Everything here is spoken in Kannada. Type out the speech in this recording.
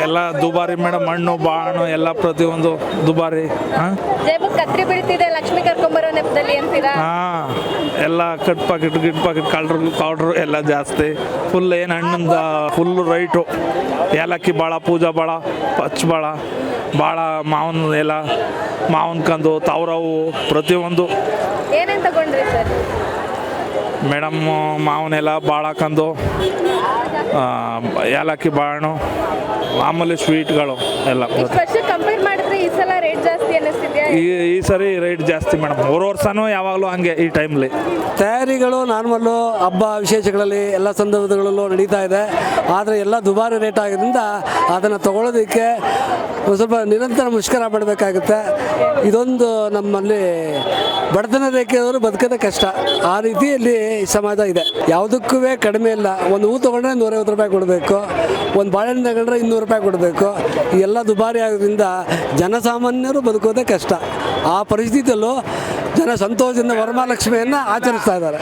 ಎಲ್ಲ ದುಬಾರಿ ಮೇಡಮ್, ಹಣ್ಣು ಬಾಣು ಎಲ್ಲ ಪ್ರತಿಯೊಂದು ದುಬಾರಿ. ಜೇಬಕ್ಕೆ ಕತ್ರಿ ಬೀಳ್ತಿದೆ ಲಕ್ಷ್ಮಿ ಕರ್ಕೊಂಬರೋ ನೆಪದಲ್ಲಿ ಅಂತೀರಾ? ಎಲ್ಲ ಕಟ್ ಪಾಕೆಟ್ ಕೌಡ್ರು ಎಲ್ಲ ಜಾಸ್ತಿ. ಫುಲ್ ಏನು ಹಣ್ಣಿಂದ ಫುಲ್ ರೈಟು. ಏಲಕ್ಕಿ ಭಾಳ, ಪೂಜಾ ಭಾಳ, ಪಚ್ಚ ಭಾಳ ಮಾವಿನ ಎಲ್ಲ, ಮಾವಿನ ಕಂದು, ತಾವ್ರವು ಪ್ರತಿಯೊಂದು. ಏನೇನು ತಗೊಂಡ್ರಿ ಸರ್? ಮೇಡಮ್ ಮಾವನೆಲ್ಲ ಭಾಳ ಕಂದು, ಏಲಕ್ಕಿ ಬಾಣು, ಮಾಮೂಲಿ ಸ್ವೀಟ್ಗಳು ಎಲ್ಲ. ವರ್ಷ ಕಂಪೇರ್ ಮಾಡಿದ್ರೆ ಈ ಸಲ ರೇಟ್ ಜಾಸ್ತಿ ಅನ್ನಿಸ್ತಿದ್ಯಾ? ಈ ಸರಿ ರೇಟ್ ಜಾಸ್ತಿ ಮೇಡಮ್. ವರ್ಷನೂ ಯಾವಾಗಲೂ ಹಂಗೆ ಈ ಟೈಮ್ಲಿ. ತಯಾರಿಗಳು ನಾರ್ಮಲ್ಲು ಹಬ್ಬ ವಿಶೇಷಗಳಲ್ಲಿ ಎಲ್ಲ ಸಂದರ್ಭಗಳಲ್ಲೂ ನಡೀತಾ ಇದೆ. ಆದರೆ ಎಲ್ಲ ದುಬಾರಿ ರೇಟ್ ಆಗಿದ್ದರಿಂದ ಅದನ್ನು ತಗೊಳ್ಳೋದಕ್ಕೆ ಒಂದು ಸ್ವಲ್ಪ ನಿರಂತರ ಮುಷ್ಕರ ಪಡಬೇಕಾಗುತ್ತೆ. ಇದೊಂದು ನಮ್ಮಲ್ಲಿ ಬಡತನ ರೇಖೆಯವರು ಬದುಕೋದೇ ಕಷ್ಟ. ಆ ರೀತಿಯಲ್ಲಿ ಸಮಾಜ ಇದೆ. ಯಾವುದಕ್ಕೂ ಕಡಿಮೆ ಇಲ್ಲ. ಒಂದು ಹೂ ತೊಗೊಂಡ್ರೆ 150 ರೂಪಾಯಿ ಕೊಡಬೇಕು, ಒಂದು ಬಾಳೆಹಣ್ಣು ತಗೊಂಡ್ರೆ 200 ರೂಪಾಯಿ ಕೊಡಬೇಕು. ಈ ಎಲ್ಲ ದುಬಾರಿ ಆಗೋದ್ರಿಂದ ಜನಸಾಮಾನ್ಯರು ಬದುಕೋದೇ ಕಷ್ಟ. ಆ ಪರಿಸ್ಥಿತಿಯಲ್ಲೂ ಜನ ಸಂತೋಷದಿಂದ ವರಮಹಾಲಕ್ಷ್ಮಿಯನ್ನು ಆಚರಿಸ್ತಾ ಇದ್ದಾರೆ.